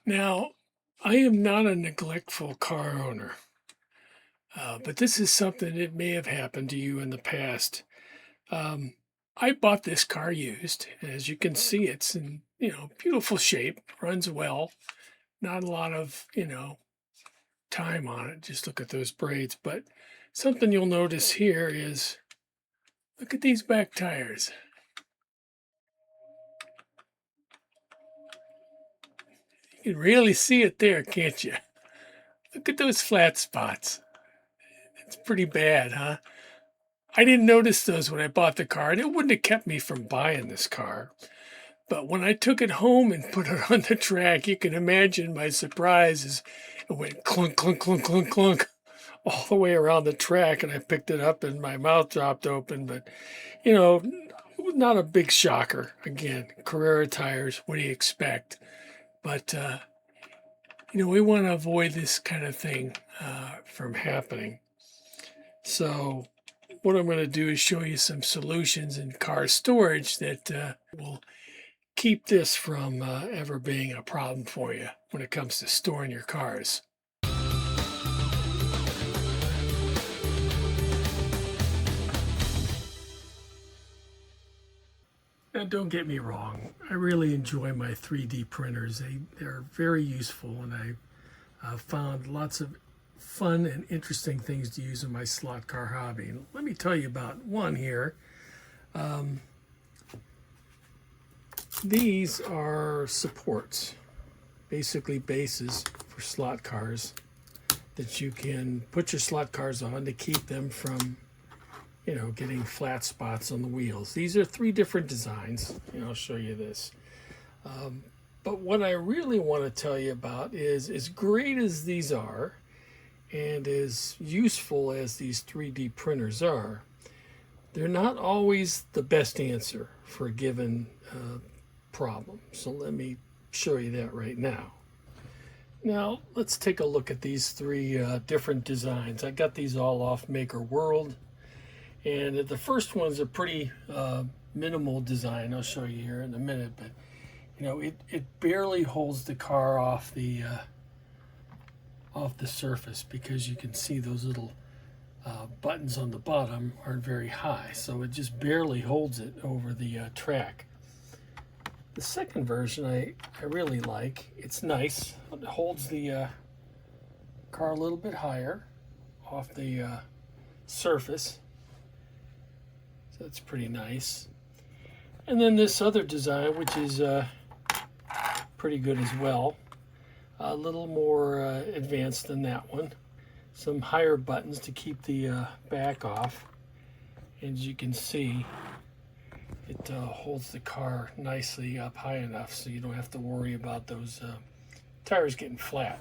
Now, I am not a neglectful car owner, but this is something that may have happened to you in the past. Um, I bought this car used, and as you can see, it's in beautiful shape, runs well. Not a lot of time on it. Just look at those braids. But something you'll notice here is look at these back tires. You can really see it there, can't you? Look at those flat spots. It's pretty bad, huh? I didn't notice those when I bought the car, and it wouldn't have kept me from buying this car. But when I took it home and put it on the track, you can imagine my surprise as it went clunk, clunk, clunk, clunk, clunk all the way around the track. And I picked it up and my mouth dropped open. But, you know, not a big shocker. Again, Carrera tires, what do you expect? But, we want to avoid this kind of thing from happening. So, what I'm going to do is show you some solutions in car storage that will keep this from ever being a problem for you when it comes to storing your cars. Now, don't get me wrong, I really enjoy my 3D printers. They're very useful, and I found lots of fun and interesting things to use in my slot car hobby. And let me tell you about one here. These are supports, basically bases for slot cars that you can put your slot cars on to keep them from, getting flat spots on the wheels. These are 3 different designs. I'll show you this. But what I really want to tell you about is, as great as these are, and as useful as these 3D printers are, they're not always the best answer for a given problem. So let me show you that right now. Now, let's take a look at these 3 different designs. I got these all off Maker World. And the first one's a pretty minimal design. I'll show you here in a minute. But, it barely holds the car off the surface, because you can see those little buttons on the bottom aren't very high. So it just barely holds it over the track. The second version I really like. It's nice. It holds the car a little bit higher off the surface. So that's pretty nice. And then this other design, which is pretty good as well. A little more advanced than that one. Some higher buttons to keep the back off. And as you can see, it holds the car nicely up high enough so you don't have to worry about those tires getting flat.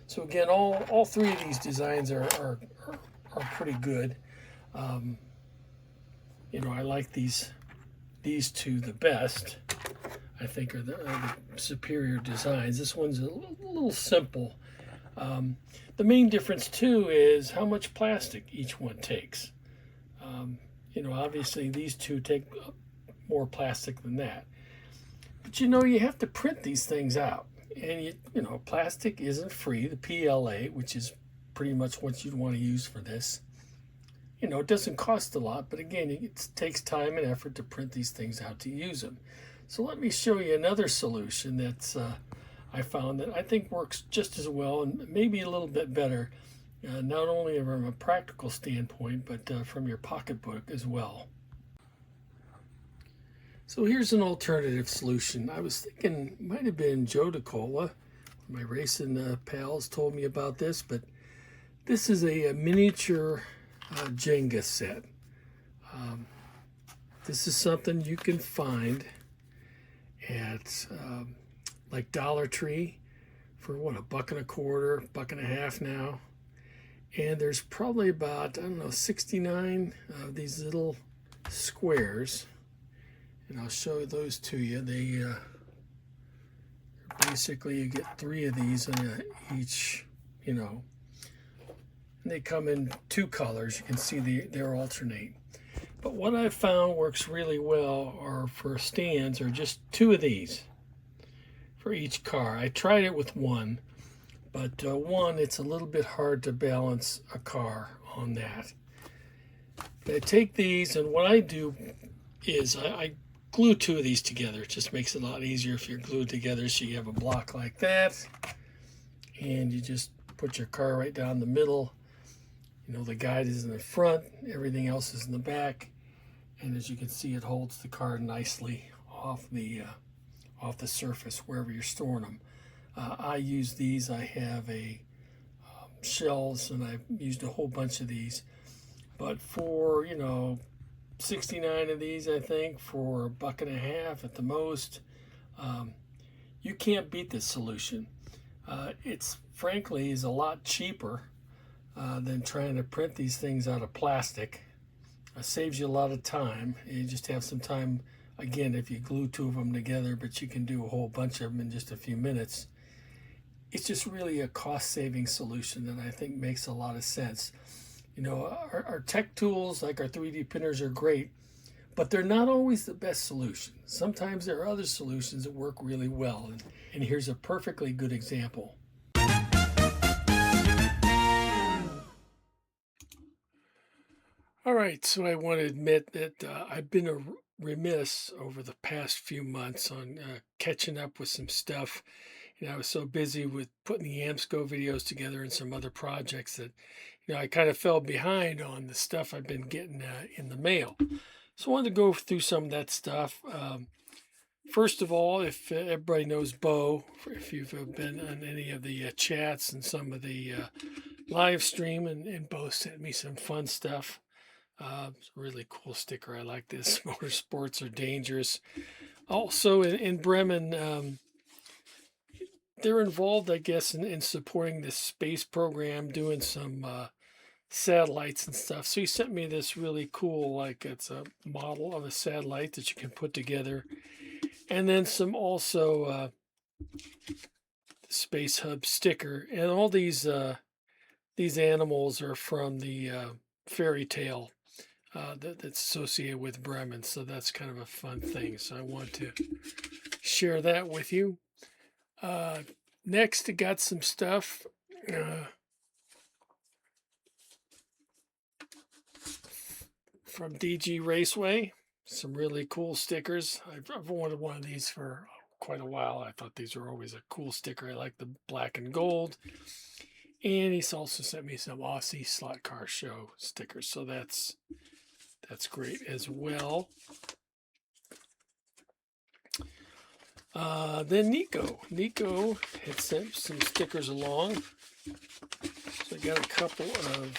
So again, all 3 of these designs are pretty good. I like these 2 the best. I think are the superior designs. This one's a little simple. The main difference too is how much plastic each one takes. Obviously these 2 take more plastic than that. But you have to print these things out. And plastic isn't free. The PLA, which is pretty much what you'd want to use for this, it doesn't cost a lot, but again, it takes time and effort to print these things out to use them. So let me show you another solution that's I found that I think works just as well, and maybe a little bit better, not only from a practical standpoint, but from your pocketbook as well. So here's an alternative solution. I was thinking it might have been Joe DeCola. My racing pals told me about this, but this is a miniature Jenga set. This is something you can find at like Dollar Tree for $1.25, $1.50 now. And there's probably about, 69 of these little squares. And I'll show those to you. They basically, you get 3 of these in each, and they come in 2 colors. You can see they're alternate. But what I've found works really well are for stands are just 2 of these. for each car. I tried it with one, but one, it's a little bit hard to balance a car on that. I take these, and what I do is I glue two of these together. It just makes it a lot easier if you're glued together. So you have a block like that, and you just put your car right down the middle. You know, the guide is in the front, everything else is in the back, and as you can see, it holds the car nicely off the surface wherever you're storing them. I use these. I have shells, and I've used a whole bunch of these. But for 69 of these, I think, for $1.50 at the most, you can't beat this solution. It's frankly is a lot cheaper than trying to print these things out of plastic. It saves you a lot of time. You just have some time, again, if you glue two of them together, but you can do a whole bunch of them in just a few minutes. It's just really a cost-saving solution that I think makes a lot of sense. You know, our tech tools like our 3D printers are great, but they're not always the best solution. Sometimes there are other solutions that work really well, and here's a perfectly good example. All right, so I want to admit that I've been remiss over the past few months on catching up with some stuff. I was so busy with putting the AMSCO videos together and some other projects that, I kind of fell behind on the stuff I've been getting in the mail. So I wanted to go through some of that stuff. First of all, if everybody knows Bo, if you've been on any of the chats and some of the live stream, and Bo sent me some fun stuff. It's a really cool sticker. I like this. Motorsports are dangerous. Also in Bremen, they're involved, I guess, in supporting this space program, doing some satellites and stuff. So he sent me this really cool, like it's a model of a satellite that you can put together. And then some also Space Hub sticker. And all these animals are from the fairy tale that's associated with Bremen. So that's kind of a fun thing. So I want to share that with you. Next, I got some stuff from DG Raceway. Some really cool stickers. I've wanted one of these for quite a while. I thought these were always a cool sticker. I like the black and gold. And he's also sent me some Aussie Slotcar Show stickers. So that's great as well. Then Nico had sent some stickers along. So I got a couple of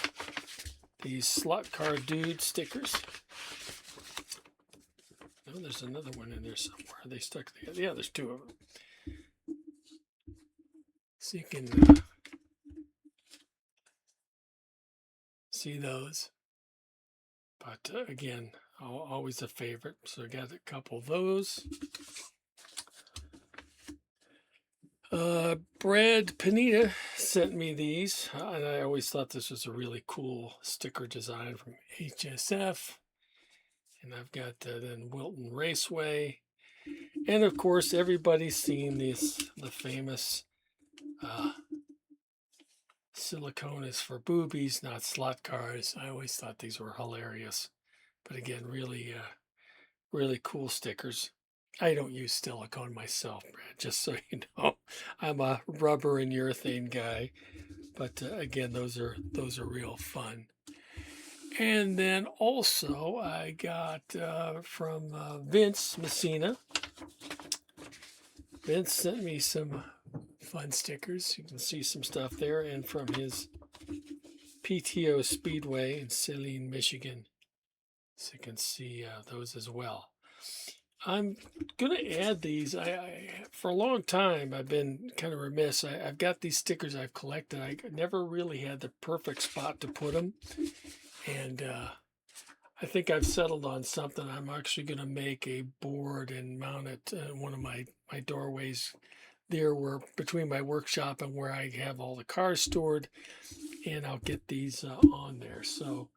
these Slotcar Dude stickers. Oh, there's another one in there somewhere. They stuck together. Yeah, there's two of them. So you can see those. But again, always a favorite. So I got a couple of those. Brad Panita sent me these, and I always thought this was a really cool sticker design from HSF. And I've got then Wilton Raceway. And of course, everybody's seen the famous silicone is for boobies, not slot cars. I always thought these were hilarious. But again, really, really cool stickers. I don't use silicone myself, Brad, just so you know. I'm a rubber and urethane guy. But again, those are real fun. And then also I got from Vince Messina. Vince sent me some fun stickers. You can see some stuff there. And from his PTO Speedway in Saline, Michigan. So you can see those as well. I'm going to add these. I for a long time, I've been kind of remiss. I've got these stickers I've collected. I never really had the perfect spot to put them. And I think I've settled on something. I'm actually going to make a board and mount it in one of my doorways there, where between my workshop and where I have all the cars stored. And I'll get these on there. So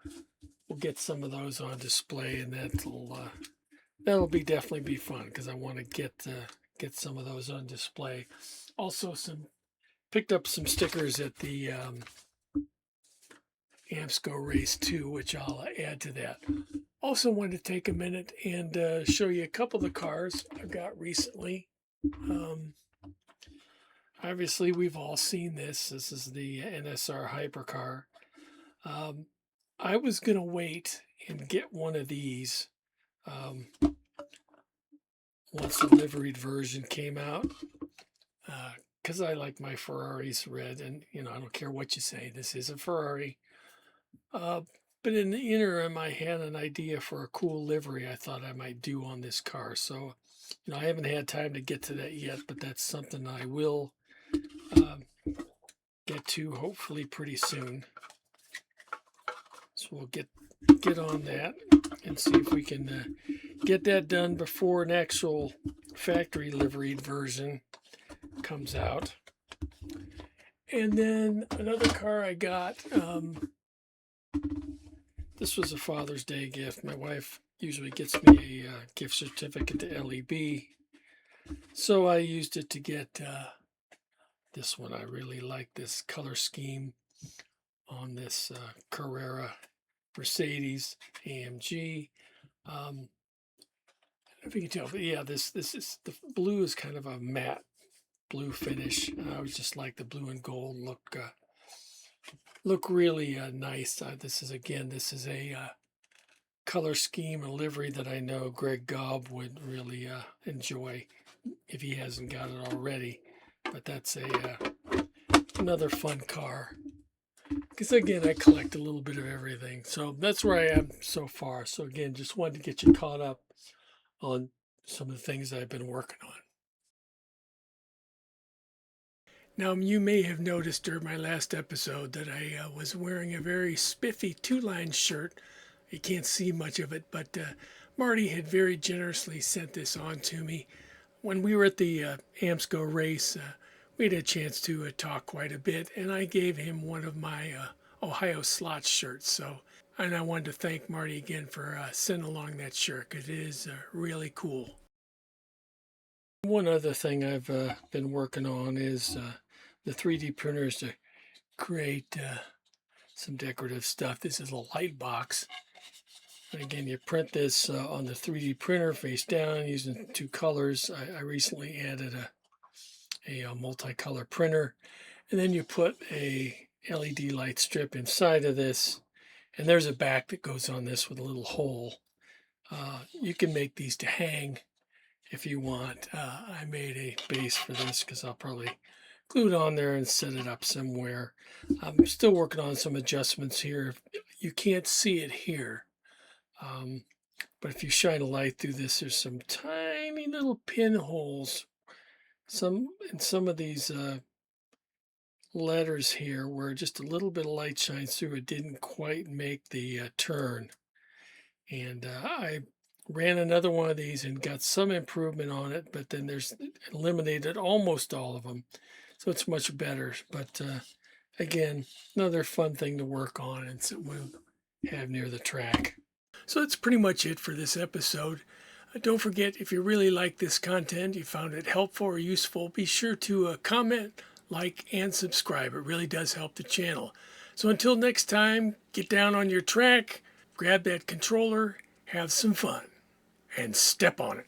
we'll get some of those on display, and that'll be definitely be fun, because I want to get some of those on display. Also, picked up some stickers at the AMSCO race too, which I'll add to that. Also wanted to take a minute and show you a couple of the cars I've got recently. Obviously, we've all seen this. This is the NSR hypercar. I was going to wait and get one of these once the liveried version came out, because I like my Ferraris red, and I don't care what you say, this is a Ferrari. But in the interim, I had an idea for a cool livery I thought I might do on this car. So, I haven't had time to get to that yet, but that's something I will get to hopefully pretty soon. So we'll get on that and see if we can get that done before an actual factory liveried version comes out. And then another car I got, this was a Father's Day gift. My wife usually gets me a gift certificate to LEB. So I used it to get this one. I really like this color scheme on this Carrera Mercedes AMG. I don't know if you can tell, but yeah, this is, the blue is kind of a matte blue finish. I was just like the blue and gold look really nice. This is a color scheme, a livery that I know Greg Gobb would really enjoy if he hasn't got it already. But that's another fun car. Because again, I collect a little bit of everything. So that's where I am so far. So again, just wanted to get you caught up on some of the things I've been working on. Now, you may have noticed during my last episode that I was wearing a very spiffy two-line shirt. You can't see much of it, but Marty had very generously sent this on to me. When we were at the AMSCO race, we had a chance to talk quite a bit, and I gave him one of my Ohio Slots shirts. And I wanted to thank Marty again for sending along that shirt, because it is really cool. One other thing I've been working on is the 3D printers to create some decorative stuff. This is a light box. And again, you print this on the 3D printer face down using two colors. I recently added a multicolor printer. And then you put a LED light strip inside of this. And there's a back that goes on this with a little hole. You can make these to hang if you want. I made a base for this because I'll probably glue it on there and set it up somewhere. I'm still working on some adjustments here. You can't see it here, but if you shine a light through this, there's some tiny little pinholes. In some of these letters here where just a little bit of light shines through, it didn't quite make the turn. And I ran another one of these and got some improvement on it, but then there's eliminated almost all of them. So it's much better. But again, another fun thing to work on and something we'll have near the track. So that's pretty much it for this episode. Don't forget, if you really like this content, you found it helpful or useful, be sure to comment, like, and subscribe. It really does help the channel. So until next time, get down on your track, grab that controller, have some fun, and step on it.